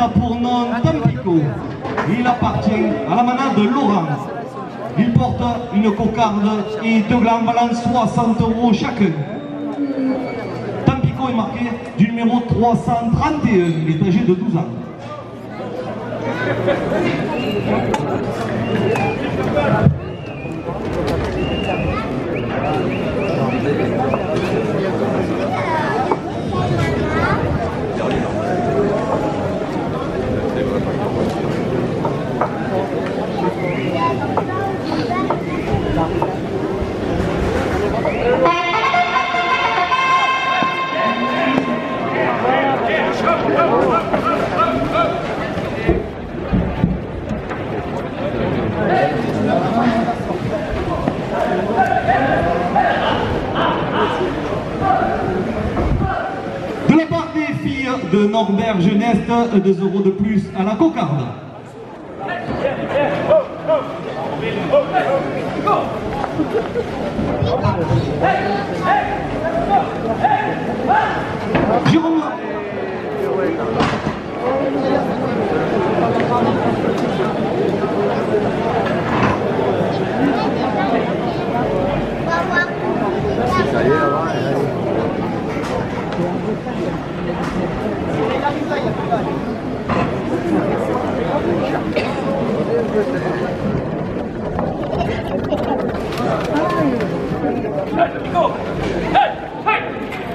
pour nom Tampico. Il appartient à la manade Laurent. Il porte une cocarde et deux glands valant 60 € chacun. Tampico est marqué du numéro 331. Il est âgé de 12 ans. De la part des filles de Norbert Jeunesse, 2 € de plus à la cocarde. Jérôme. Ça y est, là-bas.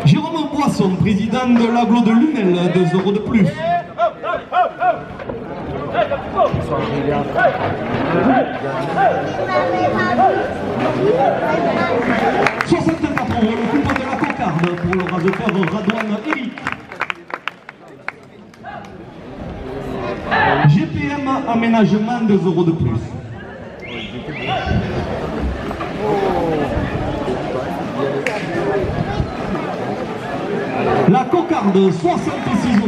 Jérôme Boisson, président de l'agglo de Lunel, 2 € de plus. 64 €, le coupe de la cocarde pour le raseteur Radouane Eric. GPM aménagement, 2 € de plus. La cocarde, 66 €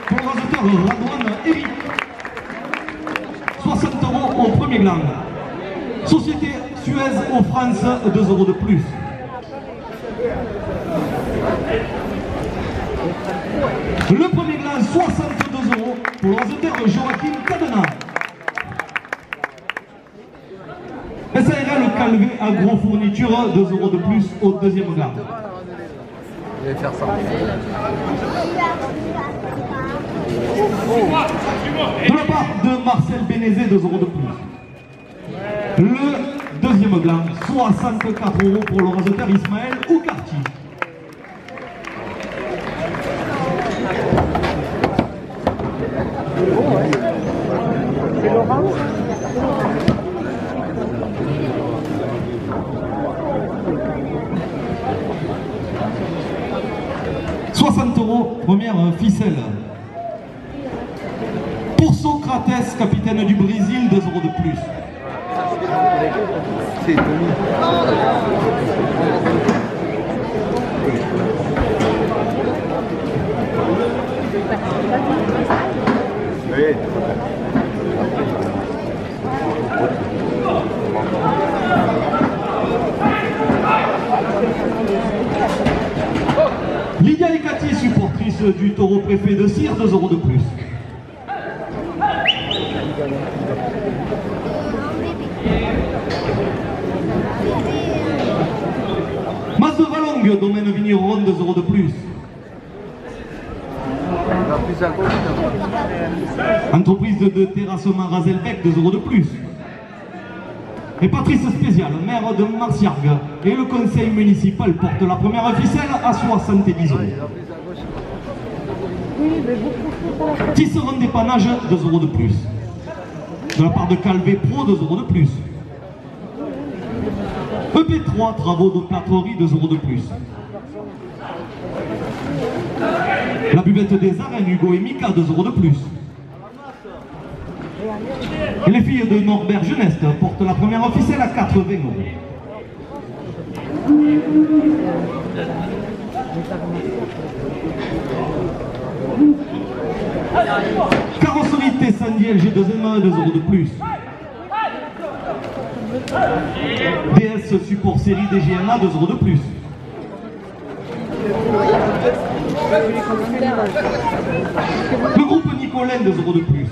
pour le raseteur Radouane Eric. 60 € au premier gland. Société Suez aux France, 2 € de plus. Le premier gland, 62 € pour le raseteur Joachim Cadena. SARL Calvé Agro-Fourniture, 2 € de plus au deuxième gland. Je vais faire ça. De la part de Marcel Bénézé, 2 € de plus. Le deuxième gland, 64 € pour le raseteur Ismaël Oukarti. C'est Laurent. 60 €, première ficelle. Pour Socrates, capitaine du Brésil, 2 € de plus. C'est Denis. Oui. Lydia Ecati, supportrice du taureau préfet de Cire, 2 € de plus. Mas de Valongue, domaine vigneron, 2 € de plus. Entreprise de terrassement Razelbeck, 2 € de plus. Et Patrice Spécial, maire de Marciargues, et le conseil municipal porte la première ficelle à 70 €. Tisserand dépannage, 2 € de plus. De la part de Calvé Pro, 2 € de plus. EP3, travaux de plâtrerie, 2 € de plus. La buvette des arènes, Hugo et Mika, 2 € de plus. Et les filles de Norbert Jeunesse portent la première ficelle à 80 €. Carrosserie Tessandi LG2M, 2 € de plus. DS support série DGNA, 2 € de plus. Le groupe Nicolin, 2 euros de plus.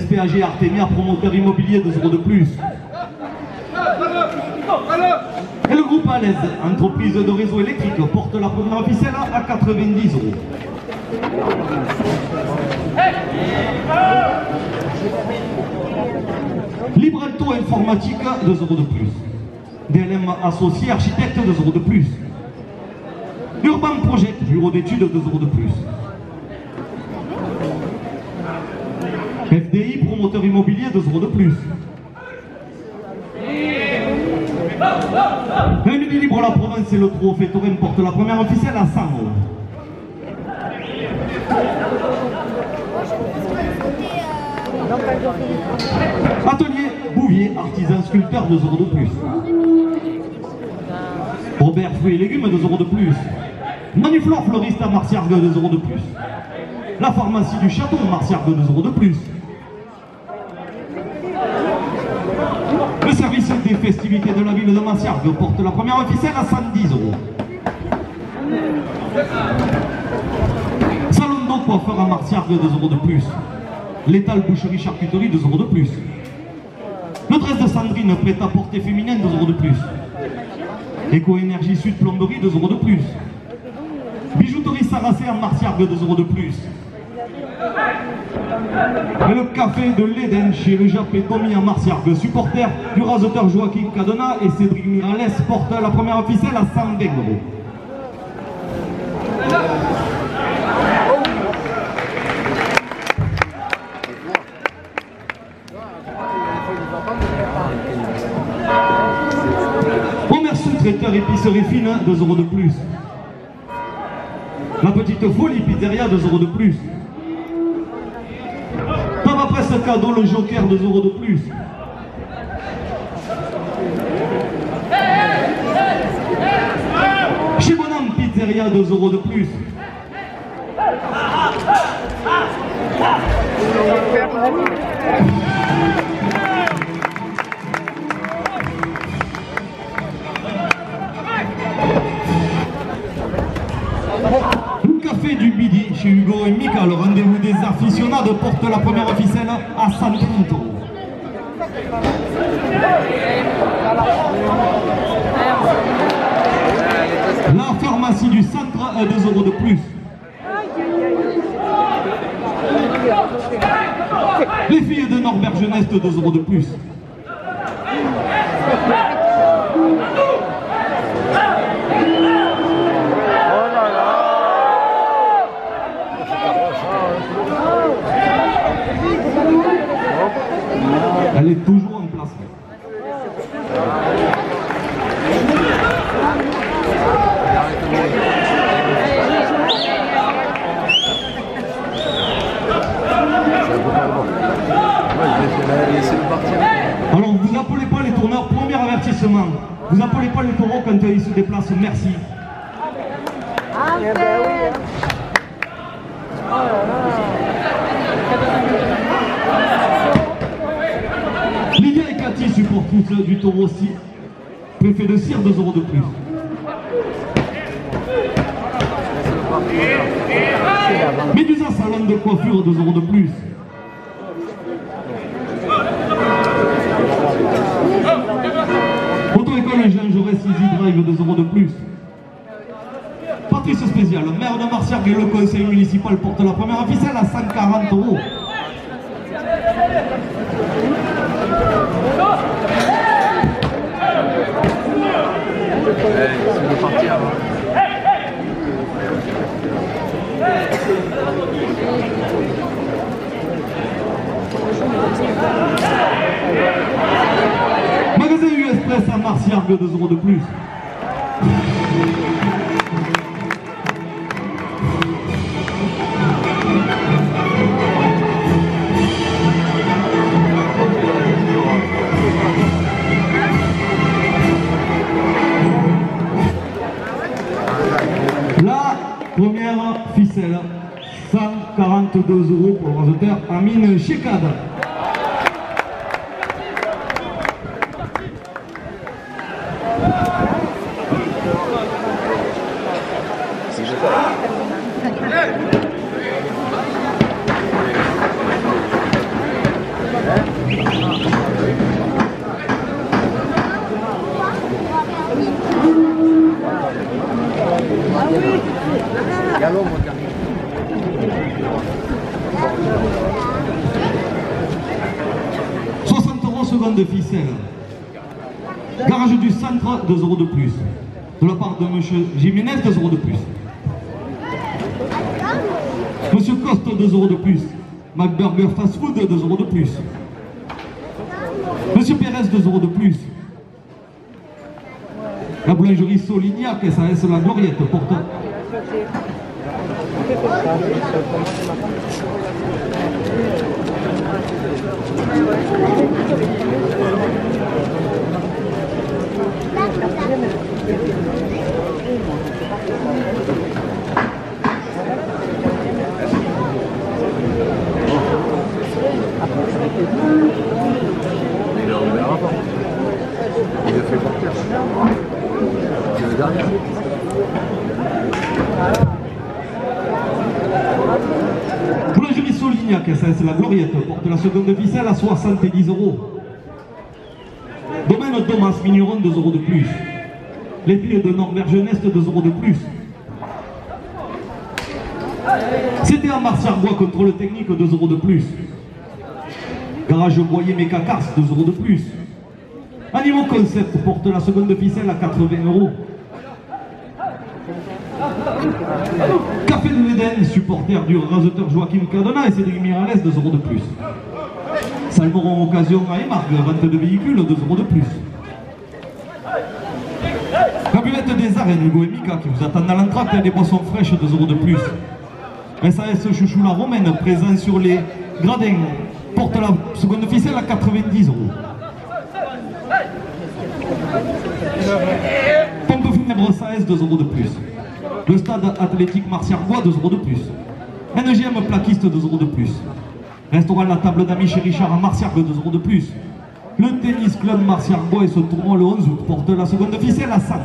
SPAG Artemia, promoteur immobilier, 2 euros de plus. Et le groupe Alès, entreprise de réseau électrique, porte la première ficelle à 90 euros. Libralto Informatique, 2 euros de plus. DLM Associé Architecte, 2 euros de plus. Urban Project, bureau d'études, 2 euros de plus. FDI, promoteur immobilier, 2 euros de plus. Un libre la province et le trophée Taurin porte la première officielle à 100 euros. Atelier Bouvier, artisan sculpteur, 2 euros de plus. Robert Fruits et Légumes, 2 euros de plus. Manuflore Fleuriste à Marciargues, 2 euros de plus. La pharmacie du Château, Marciargues, 2 euros de plus. Le service des festivités de la ville de Marciargues porte la première officielle à 110 euros. Salon d'eau coiffeur à Marciargues, 2 euros de plus. L'étal boucherie charcuterie, 2 euros de plus. Le 13 de Sandrine, prêt-à-porter féminin, 2 euros de plus. Éco-énergie Sud plomberie, 2 euros de plus. Bijouterie Saracé à Marciargues, 2 euros de plus. Et le café de l'Éden chez le Japé Tommy à Marciargues, supporter du raseteur Joaquin Cadena et Cédric Miralles porte la première officielle à 120 euros. Commerce traiteur épicerie fine, 2 euros de plus. La petite folie pizzeria, 2 euros de plus. Tabac presse cadeau, le Joker, 2 euros de plus. Chez Bonhomme Pizzeria, 2 euros de plus. Le café du midi chez Hugo et Mika, le rendez-vous des aficionados porte la première officielle à 130 euros. La pharmacie du centre, 2 euros de plus. Les filles de Norbert Jeunesse, 2 euros de plus. Elle est toujours en place. Alors vous appelez pas les tourneurs, premier avertissement. Vous appelez pas les taureaux quand ils se déplacent, merci. Lydia et Cathy supportent tous du taureau aussi. Préfet de cire, 2 euros de plus. Médusa salon de coiffure, 2 euros de plus. Auto-école Jean Jaurès Easy Drive, 2 euros de plus. Patrice Spécial, maire de Marciargues et le conseil municipal porte la première officielle à 140 euros. C'est de partir avant. Magasin US Press à Marciargues, 2 euros de plus. La première ficelle, 142 euros pour le raseteur Amine Chekad. Galop, mon gars. 60 € seconde de ficelle. Garage du centre, 2 € de plus. De la part de M. Jiménez, 2 € de plus. Monsieur Coste, 2 € de plus. McBurger Fast Food, 2 € de plus. Monsieur Pérez, 2 € de plus. La boulangerie Solignac, SAS La Gloriette, porte. Il a fait porter. C'est le dernier. Boulangerie Solignac, SAS La Gloriette, porte la seconde ficelle à 70 €. Domaine Thomas Migneron, 2 € de plus. Les filles de Norbert Jeunesse, 2 € de plus. C'était à Marciarbois, contrôle technique, 2 € de plus. Garage Boyer Mécacars, 2 € de plus. Animaux Concept porte la seconde ficelle à 80 €. Café de l'Éden, supporter du raseteur Joachim Cadena et Cédric Miralles, 2 € de plus. Salmoron Occasion à Émargue, vente de véhicules, 2 € de plus. Camionette des Arènes, Hugo et Mika qui vous attendent à l'entracte et des boissons fraîches, 2 € de plus. SAS Chouchou la Romaine, présent sur les gradins, porte la seconde ficelle à 90 €. Pompe funèbre SAS, 2 € de plus. Le stade athlétique Marciarbois, 2 € de plus. NGM plaquiste, 2 € de plus. Restaurant La Table d'Amis chez Richard à Marciargue, 2 € de plus. Le tennis club Marciarbois et son tournoi le 11 août porte la seconde ficelle à 100 €.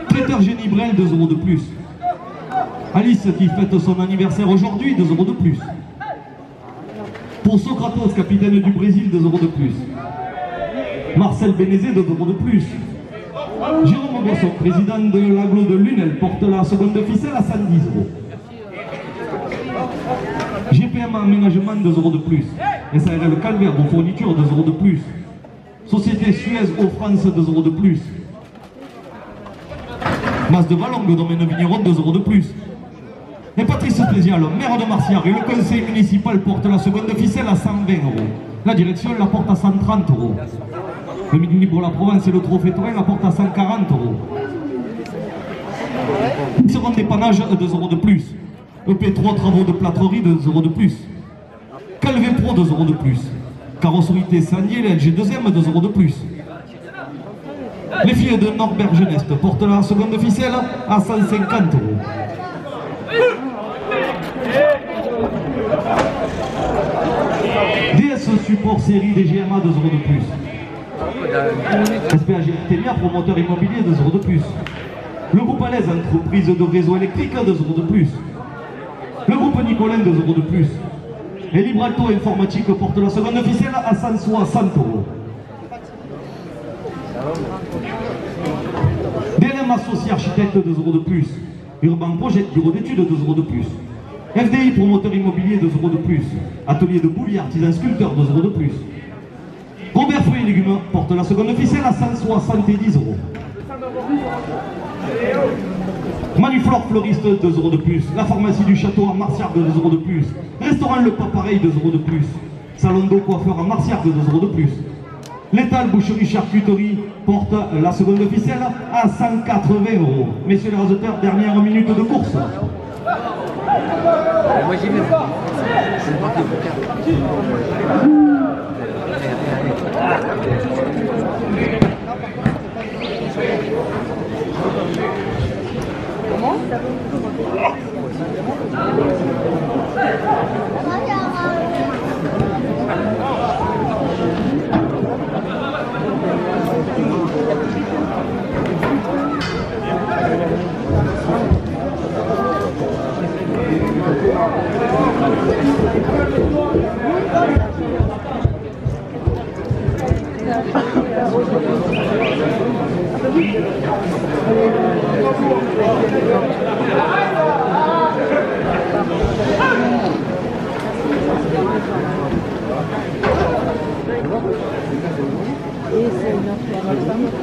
Traiteur Génie Brel, 2 € de plus. Alice qui fête son anniversaire aujourd'hui, 2 € de plus. Pour Socratos, capitaine du Brésil, 2 € de plus. Marcel Bénézé, 2 € de plus. Jérôme Bosson, président de l'aglo de Lunel, porte la seconde ficelle à 110 €. GPM Aménagement, 2 € de plus. SARL Calvaire, vos fournitures, 2 € de plus. Société Suez Eau France, 2 € de plus. Mas de Valongue, domaine Vigneron, 2 € de plus. Et Patrice Spézial, maire de Marciargue, et le conseil municipal porte la seconde ficelle à 120 €. La direction la porte à 130 €. Le Midi pour la Provence et le Trophée Touraine la porte à 140 €. Une seconde dépannage, 2 € de plus. EP3 travaux de plâtrerie, 2 € de plus. Calvé Pro, 2 € de plus. Carrosserie Sandier, LG 2e, 2 € de plus. Les filles de Norbert Jeunesse portent la seconde ficelle à 150 €. DS Support série des GMA, 2 € de plus. SPAG Artemia, promoteur immobilier, 2 € de plus. Le groupe Alaise, entreprise de réseau électrique, 2 € de plus. Le groupe Nicolin, 2 € de plus. Et Libralto Informatique porte la seconde ficelle à 160 €. DLM Associé Architecte, 2 € de plus. Urban Project, bureau d'études, 2 € de plus. FDI Promoteur immobilier, 2 € de plus. Atelier de boulier, artisan sculpteur, 2 € de plus. Robert Fruits et Légumes porte la seconde ficelle à 170 €. Manuflore Fleuriste, 2 € de plus. La pharmacie du château à Marciargue, 2 € de plus. Restaurant Le Pas Pareil, 2 € de plus. Salon d'eau coiffeur à Marciargue, 2 € de plus. L'étal Boucherie Charcuterie porte la seconde ficelle à 180 €. Messieurs les raseteurs, dernière minute de course. Moi j'y vais. C'est le parti pour Comment Et c'est une autre femme.